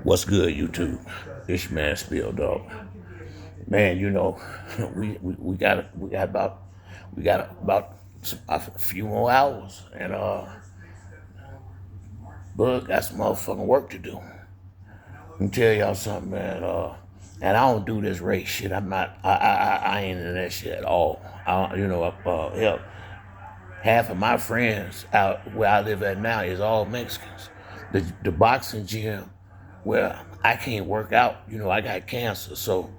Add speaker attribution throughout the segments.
Speaker 1: What's good, YouTube? It's your man Spill Dog. Man, we got about a few more hours, and Bud got some motherfucking work to do. Let me tell y'all something, man. And I don't do this race shit. I'm not. I ain't into that shit at all. Hell, half of my friends out where I live at now is all Mexicans. The boxing gym where I can't work out, I got cancer, so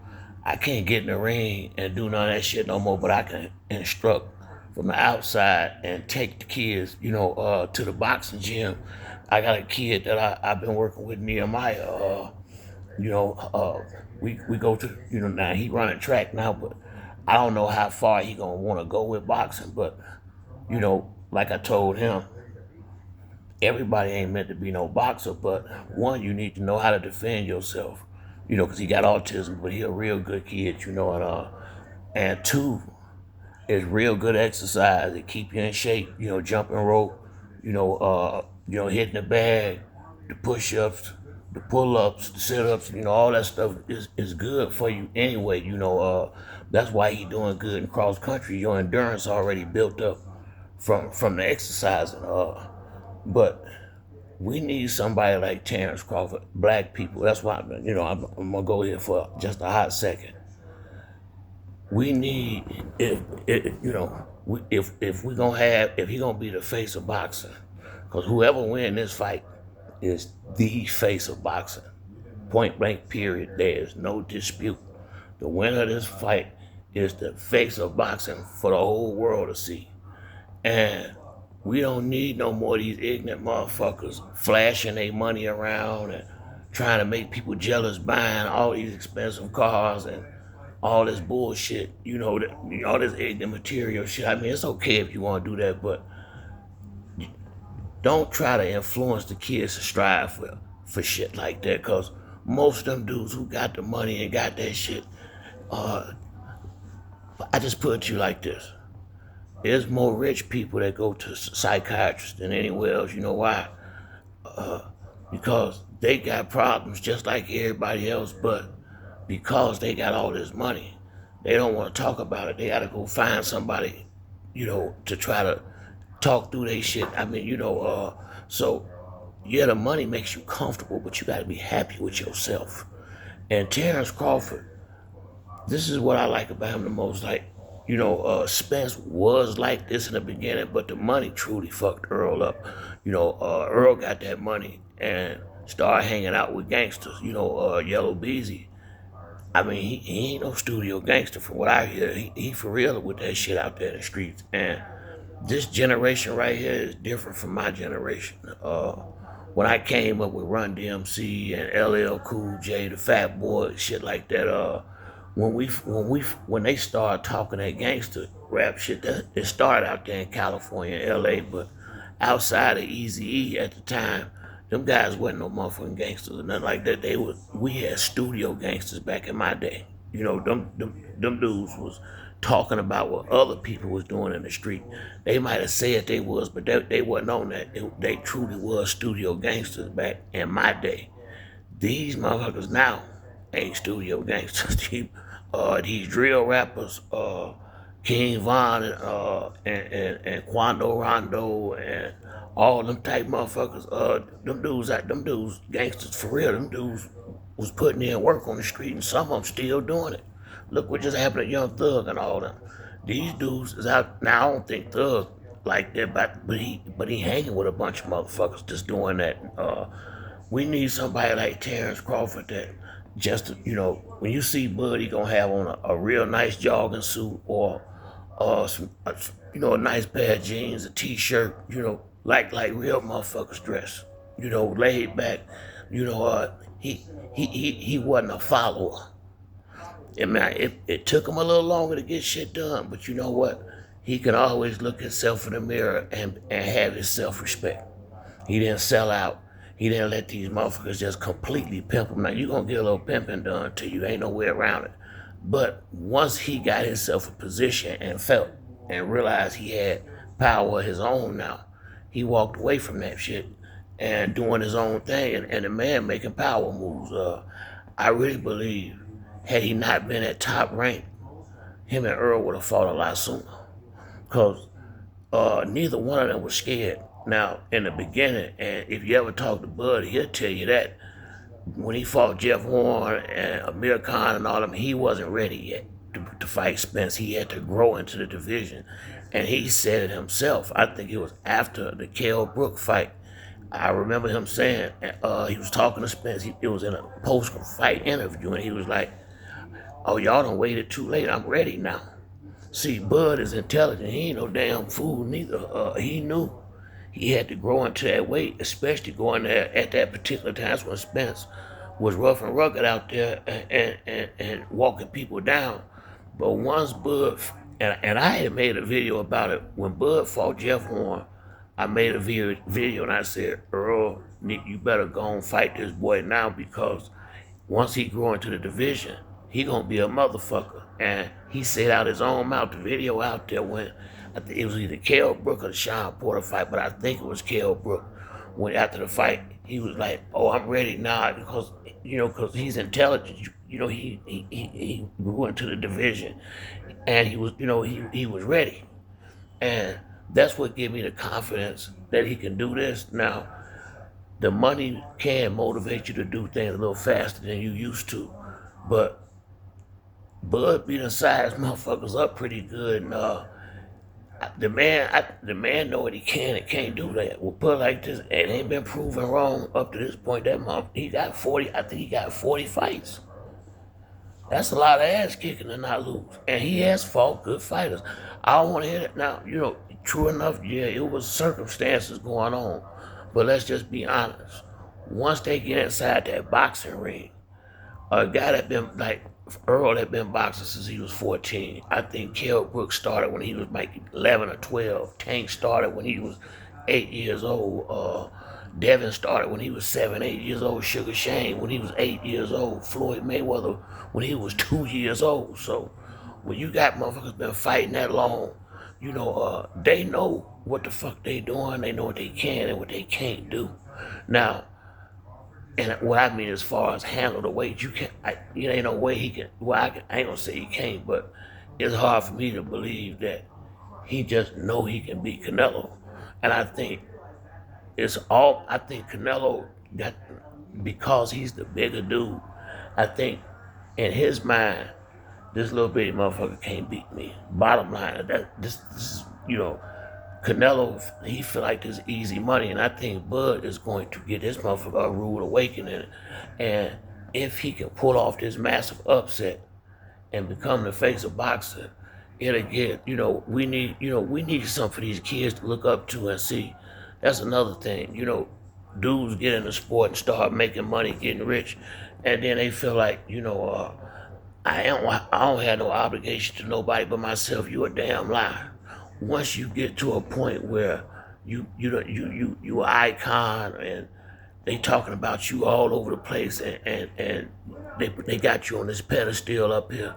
Speaker 1: I can't get in the ring and do none of that shit no more, but I can instruct from the outside and take the kids, to the boxing gym. I got a kid that I've been working with, Nehemiah. You know, uh, we go to, now he running track now, but I don't know how far he gonna want to go with boxing, but like I told him, everybody ain't meant to be no boxer, but one, you need to know how to defend yourself, because he got autism, but he a real good kid, and two, is real good exercise. It keep you in shape, jumping rope, hitting the bag, the push-ups, the pull-ups, the sit-ups, all that stuff is good for you anyway, that's why he doing good in cross country. Your endurance already built up from the exercising. But we need somebody like Terrence Crawford, black people. That's why I'm gonna go here for just a hot second. We need if we gonna have if he gonna be the face of boxing, because whoever win this fight is the face of boxing. Point blank. Period. There is no dispute. The winner of this fight is the face of boxing for the whole world to see. And we don't need no more of these ignorant motherfuckers flashing their money around and trying to make people jealous, buying all these expensive cars and all this bullshit, all this ignorant material shit. I mean, it's okay if you want to do that, but don't try to influence the kids to strive for shit like that, because most of them dudes who got the money and got that shit, I just put it to you like this. There's more rich people that go to psychiatrists than anywhere else. You know why? Because they got problems just like everybody else, but because they got all this money, they don't want to talk about it. They got to go find somebody, to try to talk through their shit. I mean, so yeah, the money makes you comfortable, but you got to be happy with yourself. And Terrence Crawford, this is what I like about him the most. Like, Spence was like this in the beginning, but the money truly fucked Earl up. Earl got that money and started hanging out with gangsters. Yellow Beezy. I mean, he ain't no studio gangster from what I hear. He for real with that shit out there in the streets. And this generation right here is different from my generation. When I came up with Run DMC and LL Cool J, the Fat Boy, shit like that. When they started talking that gangster rap shit, it started out there in California and LA, but outside of Eazy-E at the time, them guys wasn't no motherfucking gangsters or nothing like that. We had studio gangsters back in my day. Them dudes was talking about what other people was doing in the street. They might have said they was, but they wasn't on that. They truly was studio gangsters back in my day. These motherfuckers now ain't studio gangsters. These drill rappers, King Von and Quando Rondo and all them type motherfuckers, them dudes gangsters for real. Them dudes was putting in work on the street, and some of them still doing it. Look what just happened to Young Thug and all them. These dudes is out now. I don't think Thug like that, but he hanging with a bunch of motherfuckers just doing that. We need somebody like Terrence Crawford that just, when you see Bud, he gonna have on a real nice jogging suit or a nice pair of jeans, a t-shirt, like real motherfuckers dress, laid back. He wasn't a follower. I mean, it took him a little longer to get shit done, but you know what? He can always look himself in the mirror and have his self-respect. He didn't sell out. He didn't let these motherfuckers just completely pimp him. Now, you going to get a little pimping done to you. Ain't no way around it. But once he got himself a position and felt and realized he had power of his own now, he walked away from that shit and doing his own thing, and the man making power moves. I really believe, had he not been at top rank, him and Earl would have fought a lot sooner. Because neither one of them was scared. Now, in the beginning, and if you ever talk to Bud, he'll tell you that when he fought Jeff Horn and Amir Khan and all them, he wasn't ready yet to fight Spence. He had to grow into the division. And he said it himself. I think it was after the Kell Brook fight. I remember him saying, he was talking to Spence. It was in a post-fight interview, and he was like, "Oh, y'all done waited too late. I'm ready now." See, Bud is intelligent. He ain't no damn fool neither. He knew he had to grow into that weight, especially going there at that particular time when Spence was rough and rugged out there and walking people down. But once Bud, and I had made a video about it, when Bud fought Jeff Horn, I made a video and I said, "Earl, you better go and fight this boy now, because once he grow into the division, he gonna be a motherfucker." And he said out his own mouth, the video out there, when I think it was either Kell Brook or the Sean Porter fight, but I think it was Kell Brook. When after the fight, he was like, "Oh, I'm ready now," because because he's intelligent. He grew into the division, and he was he was ready, and that's what gave me the confidence that he can do this. Now, the money can motivate you to do things a little faster than you used to, but Bud be done sized motherfuckers up pretty good, and the man know what he can and can't do that. We'll put it like this, it ain't been proven wrong up to this point. That month he got 40. I think he got 40 fights. That's a lot of ass kicking to not lose, and he has fought good fighters. I don't want to hear it now. True enough, yeah, it was circumstances going on, but let's just be honest. Once they get inside that boxing ring, a guy that been like Earl had been boxing since he was 14. I think Kell Brook started when he was like 11 or 12. Tank started when he was 8 years old. Devin started when he was 7, 8 years old. Sugar Shane when he was 8 years old. Floyd Mayweather when he was 2 years old. So when you got motherfuckers been fighting that long, they know what the fuck they doing. They know what they can and what they can't do. Now, and what I mean as far as handle the weight, ain't no way he can. Well, I ain't gonna say he can't, but it's hard for me to believe that he just know he can beat Canelo. And I think Canelo got, because he's the bigger dude. I think in his mind, this little bitty motherfucker can't beat me. Bottom line, this is, Canelo, he feel like this easy money, and I think Bud is going to get this motherfucker a rude awakening. And if he can pull off this massive upset and become the face of boxing, it'll get, we need something for these kids to look up to and see. That's another thing, dudes get in the sport and start making money, getting rich, and then they feel like, I don't have no obligation to nobody but myself. You a damn liar. Once you get to a point where you an icon and they talking about you all over the place, and they got you on this pedestal up here,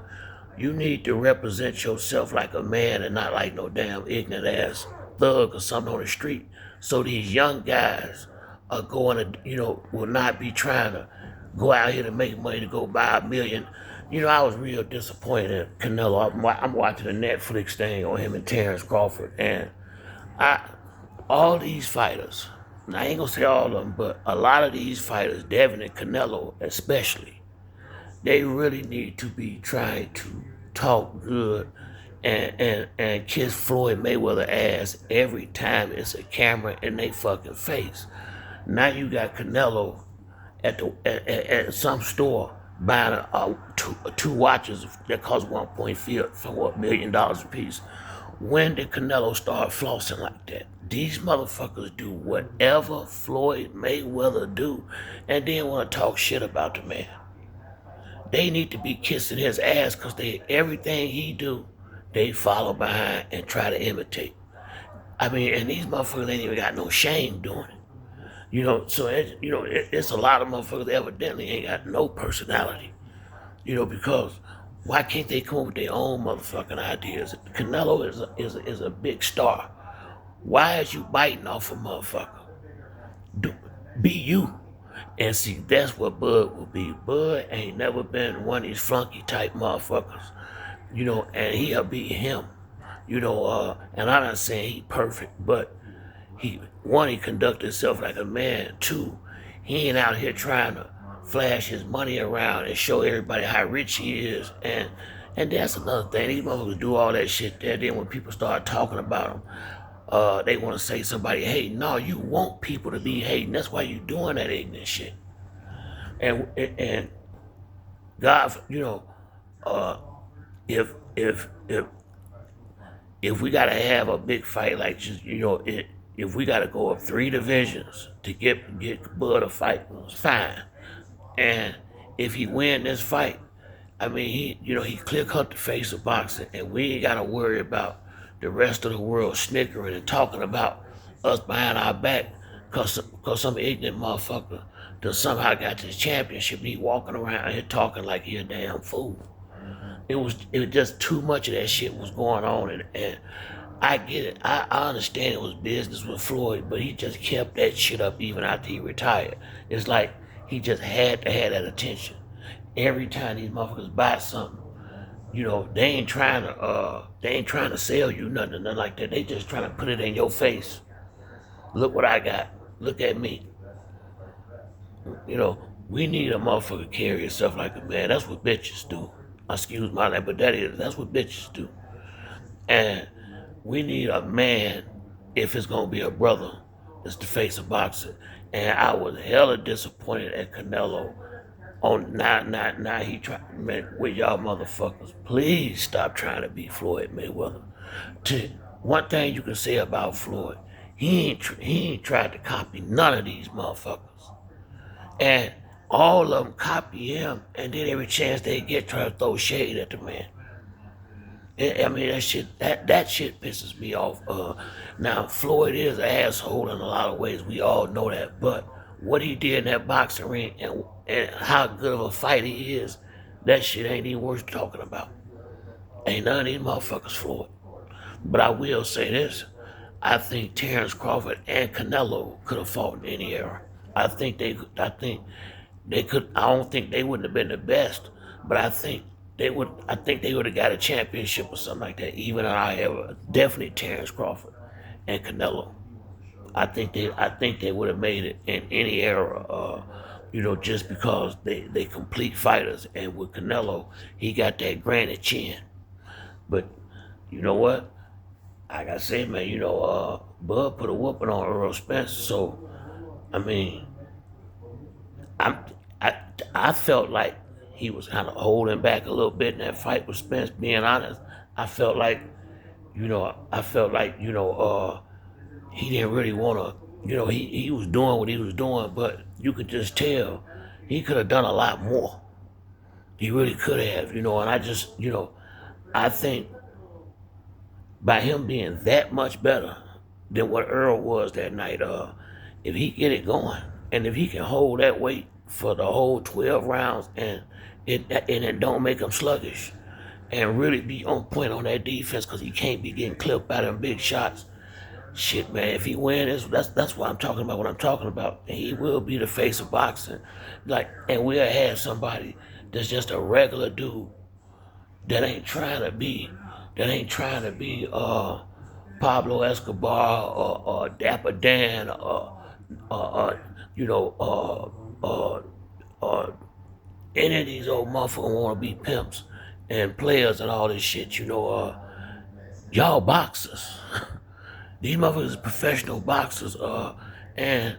Speaker 1: you need to represent yourself like a man and not like no damn ignorant ass thug or something on the street. So these young guys are going to, will not be trying to go out here to make money to go buy $1 million. I was real disappointed in Canelo. I'm watching a Netflix thing on him and Terrence Crawford, and all these fighters, and I ain't gonna say all of them, but a lot of these fighters, Devin and Canelo especially, they really need to be trying to talk good and kiss Floyd Mayweather ass every time it's a camera in they fucking face. Now you got Canelo at some store buying two watches that cost $1.4 million a piece. When did Canelo start flossing like that? These motherfuckers do whatever Floyd Mayweather do and then want to talk shit about the man. They need to be kissing his ass, because everything he do, they follow behind and try to imitate. I mean, and these motherfuckers ain't even got no shame doing it. So it's a lot of motherfuckers that evidently ain't got no personality. Because why can't they come up with their own motherfucking ideas? Canelo is a big star. Why is you biting off a motherfucker? Be you. And see, that's what Bud will be. Bud ain't never been one of these flunky type motherfuckers. And he'll be him. And I'm not saying he perfect, but he conduct himself like a man. Two, he ain't out here trying to flash his money around and show everybody how rich he is. And that's another thing. These motherfuckers do all that shit there. Then when people start talking about them, they want to say somebody hating. No, you want people to be hating. That's why you doing that ignorant shit. And God, if we gotta have a big fight, like if we gotta go up 3 divisions to get Bud a fight, fine. And if he win this fight, I mean, he clear cut the face of boxing, and we ain't gotta worry about the rest of the world snickering and talking about us behind our back, cause some ignorant motherfucker that somehow got this championship. And he walking around here talking like he a damn fool. It was just too much of that shit was going on, and I get it. I understand it was business with Floyd, but he just kept that shit up even after he retired. It's like he just had to have that attention. Every time these motherfuckers buy something, they ain't trying to sell you nothing like that. They just trying to put it in your face. Look what I got. Look at me. We need a motherfucker carry yourself like a man. That's what bitches do. Excuse my name, but that's what bitches do. And we need a man, if it's gonna be a brother, that's the face of boxing. And I was hella disappointed at Canelo. Now he trying, man, with y'all motherfuckers, please stop trying to be Floyd Mayweather. One thing you can say about Floyd, he ain't tried to copy none of these motherfuckers. And all of them copy him, and then every chance they get, try to throw shade at the man. I mean, that shit pisses me off. Now, Floyd is an asshole in a lot of ways. We all know that. But what he did in that boxing ring and how good of a fight he is, that shit ain't even worth talking about. Ain't none of these motherfuckers Floyd. But I will say this. I think Terrence Crawford and Canelo could have fought in any era. I think they could. I don't think they wouldn't have been the best, but I think they would have got a championship or something like that. Even in our era, definitely Terrence Crawford and Canelo. I think they would have made it in any era. Just because they complete fighters, and with Canelo, he got that granite chin. But you know what? Like I say, man, Bud put a whooping on Earl Spence, so I mean, I felt like he was kind of holding back a little bit in that fight with Spence. Being honest, I felt like, he didn't really want to, he was doing what he was doing, but you could just tell he could have done a lot more. He really could have, and I think by him being that much better than what Earl was that night, if he get it going, and if he can hold that weight for the whole 12 rounds, and it don't make him sluggish, and really be on point on that defense, because he can't be getting clipped by them big shots. Shit, man, if he wins, that's what I'm talking about. What I'm talking about, he will be the face of boxing, and we'll have somebody that's just a regular dude that ain't trying to be Pablo Escobar or Dapper Dan or any of these old motherfuckers want to be pimps and players and all this shit. Y'all boxers. These motherfuckers are professional boxers. And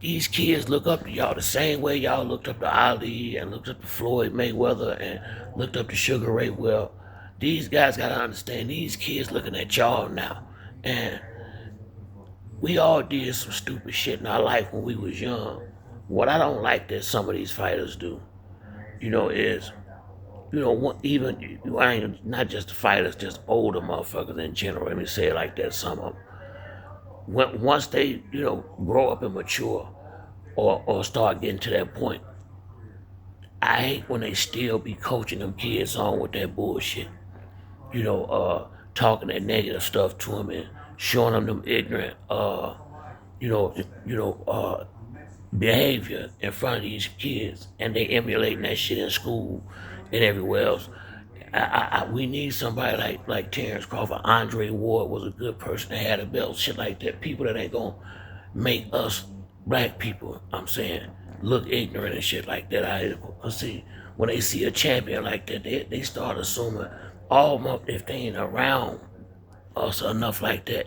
Speaker 1: these kids look up to y'all the same way y'all looked up to Ali and looked up to Floyd Mayweather and looked up to Sugar Ray. Well, these guys got to understand, these kids looking at y'all now. And we all did some stupid shit in our life when we was young. What I don't like that some of these fighters do, is, even, I ain't not just the fighters, just older motherfuckers in general. Let me say it like that. Some of them, once they, grow up and mature, or start getting to that point, I hate when they still be coaching them kids on with that bullshit. Talking that negative stuff to them and showing them ignorant, behavior in front of these kids, and they emulating that shit in school and everywhere else. We need somebody like Terrence Crawford. Andre Ward was a good person that had a belt, shit like that. People that ain't gonna make us black people, I'm saying, look ignorant and shit like that out here. Cause see, when they see a champion like that, they start assuming if they ain't around us enough like that,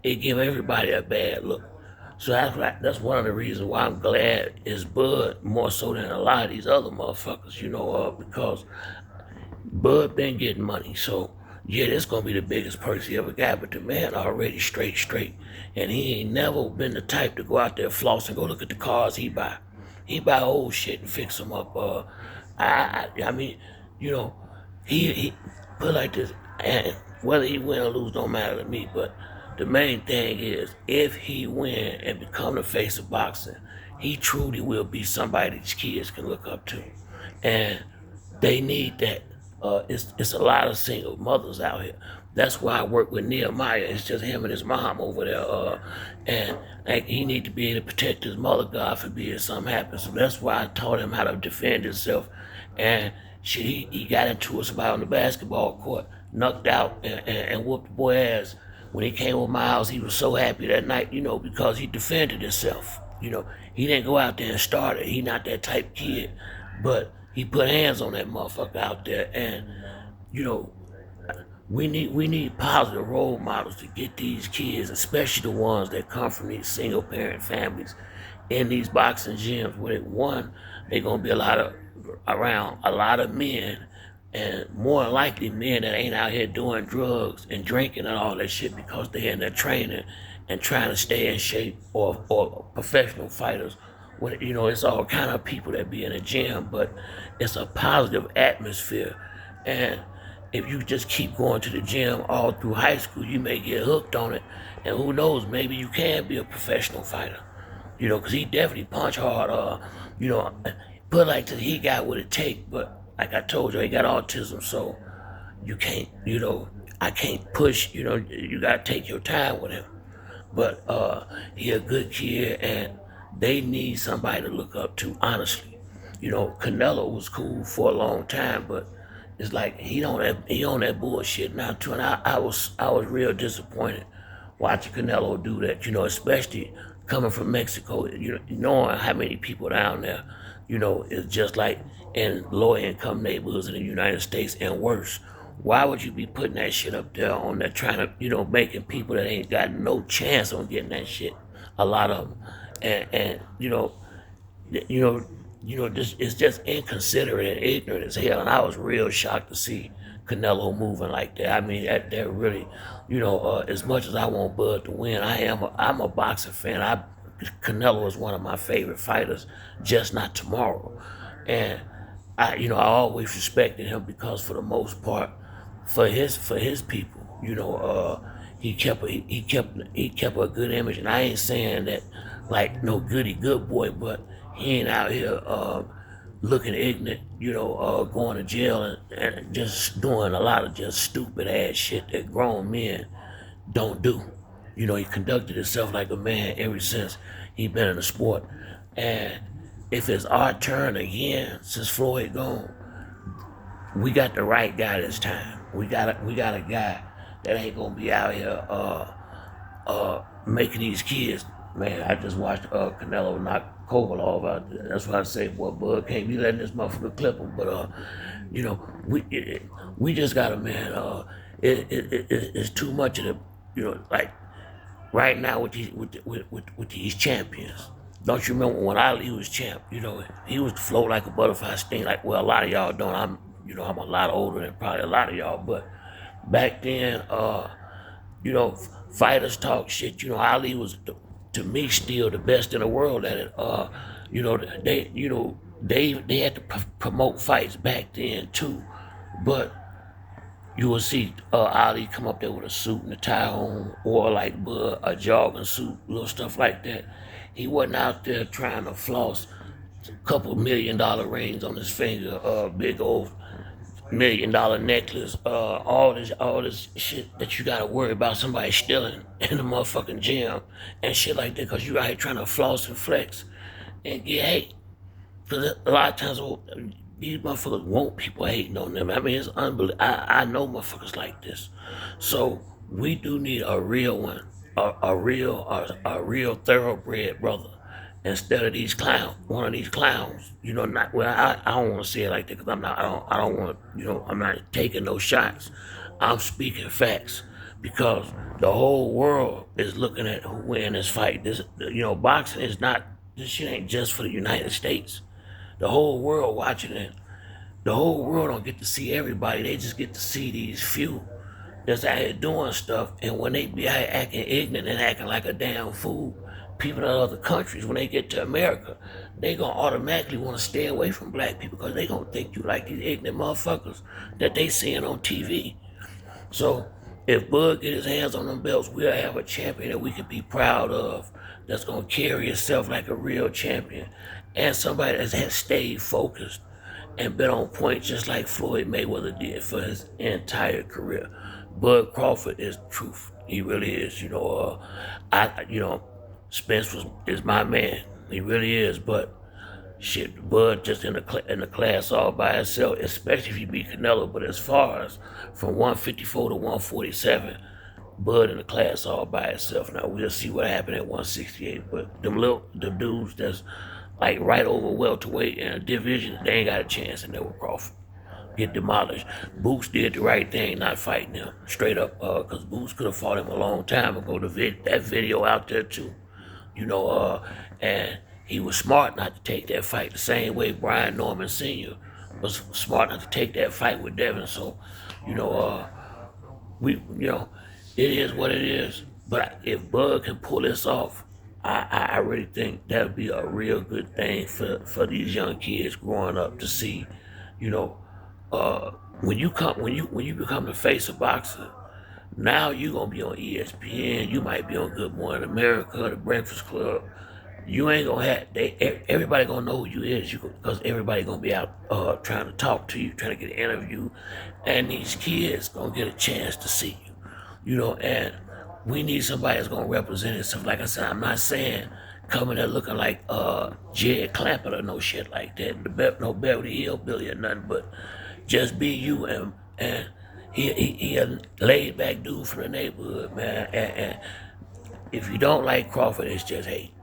Speaker 1: it give everybody a bad look. So that's one of the reasons why I'm glad it's Bud more so than a lot of these other motherfuckers, because Bud been getting money. So yeah, this gonna be the biggest purse he ever got, but the man already straight. And he ain't never been the type to go out there floss and go look at the cars he buy. He buy old shit and fix them up. I mean, you know, he put it like this, and whether he win or lose don't matter to me, but the main thing is if he win and become the face of boxing, he truly will be somebody these kids can look up to. And they need that. It's a lot of single mothers out here. That's why I work with Nehemiah. It's just him and his mom over there. And like, he need to be able to protect his mother, God forbid something happens. So that's why I taught him how to defend himself. And shit, he got into us about on the basketball court, knocked out and whooped the boy ass. When he came over my house, he was so happy that night, because he defended himself. He didn't go out there and start it. He not that type kid. But he put hands on that motherfucker out there, and we need positive role models to get these kids, especially the ones that come from these single parent families, in these boxing gyms. Where they're gonna be around a lot of men, and more likely men that ain't out here doing drugs and drinking and all that shit because they're in their training and trying to stay in shape, or professional fighters. It's all kind of people that be in a gym, but it's a positive atmosphere. And if you just keep going to the gym all through high school, you may get hooked on it. And who knows, maybe you can be a professional fighter. Because he definitely punch hard. Put like this, he got what it takes. But like I told you, he got autism, so you can't, I can't push, you got to take your time with him. But he a good kid, and they need somebody to look up to, honestly. Canelo was cool for a long time, but it's like he on that bullshit now too. And I was real disappointed watching Canelo do that, especially coming from Mexico, knowing how many people down there, it's just like in lower income neighborhoods in the United States and worse. Why would you be putting that shit up there on there, trying to, making people that ain't got no chance on getting that shit? A lot of them. And this is just inconsiderate and ignorant as hell. And I was real shocked to see Canelo moving like that. I mean, that really, as much as I want Bud to win, I'm a boxing fan. Canelo is one of my favorite fighters, just not tomorrow. And I always respected him because, for the most part, for his people, he kept a good image. And I ain't saying that like no goody good boy, but he ain't out here looking ignorant, going to jail and just doing a lot of just stupid ass shit that grown men don't do. He conducted himself like a man ever since he been in the sport. And if it's our turn again since Floyd gone, we got the right guy this time. We got a guy that ain't gonna be out here making these kids. Man, I just watched Canelo knock Kovalov out there. That's why I say, boy, Bud can't be letting this motherfucker clip him. But we just got a man. It's too much of the, like right now with these champions. Don't you remember when Ali was champ? He was to float like a butterfly, sting like, well, a lot of y'all don't. I'm a lot older than probably a lot of y'all, but back then, fighters talk shit. Ali was, to me, still the best in the world at it. They had to promote fights back then too, but you will see Ali come up there with a suit and a tie on, or like Bud, a jogging suit, little stuff like that. He wasn't out there trying to floss a couple $1 million rings on his finger, big old $1 million necklace, all this shit that you gotta worry about somebody stealing in the motherfucking gym and shit like that, cause you out here trying to floss and flex. and get hate. Because a lot of times these motherfuckers want people hating on them. I mean, it's unbelievable. I know motherfuckers like this. So we do need a real one, a real thoroughbred brother. Instead of these clowns, one of these clowns, not well. I don't want to say it like that because I don't want to, I'm not taking no shots. I'm speaking facts because the whole world is looking at who win this fight. Boxing is not. This shit ain't just for the United States. The whole world watching it. The whole world don't get to see everybody. They just get to see these few that's out here doing stuff. And when they be out here acting ignorant and acting like a damn fool, people in other countries, when they get to America, they gonna automatically want to stay away from black people because they gonna think you like these ignorant motherfuckers that they seeing on TV. So if Bud get his hands on them belts, we'll have a champion that we can be proud of, that's gonna carry himself like a real champion, and somebody that has stayed focused and been on point just like Floyd Mayweather did for his entire career. Bud Crawford is the truth. He really is. Spence is my man. He really is. But shit, Bud just in the class all by himself, especially if you beat Canelo. But as far as from 154 to 147, Bud in the class all by himself. Now we'll see what happened at 168. But them dudes that's like right over welterweight in a division, they ain't got a chance in there with Crawford. Get demolished. Boots did the right thing, not fighting him straight up, because Boots could have fought him a long time ago. That video out there too, and he was smart not to take that fight the same way Brian Norman Sr. was smart not to take that fight with Devin. So, it is what it is. But if Bud can pull this off, I really think that'd be a real good thing for these young kids growing up to see, when you become the face of boxing, now you're gonna be on ESPN. You might be on Good Morning America, The Breakfast Club. You ain't gonna have everybody gonna know who you is, because everybody gonna be out trying to talk to you, trying to get an interview, and these kids gonna get a chance to see you. And we need somebody that's gonna represent itself. Like I said, I'm not saying coming there looking like Jed Clampett or no shit like that, no Beverly Hillbilly or nothing, but just be you. And he a laid back dude from the neighborhood, man. And if you don't like Crawford, it's just hate.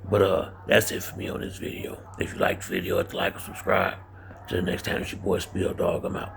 Speaker 1: But that's it for me on this video. If you like the video, hit the like and subscribe. Till the next time, it's your boy Spill Dog. I'm out.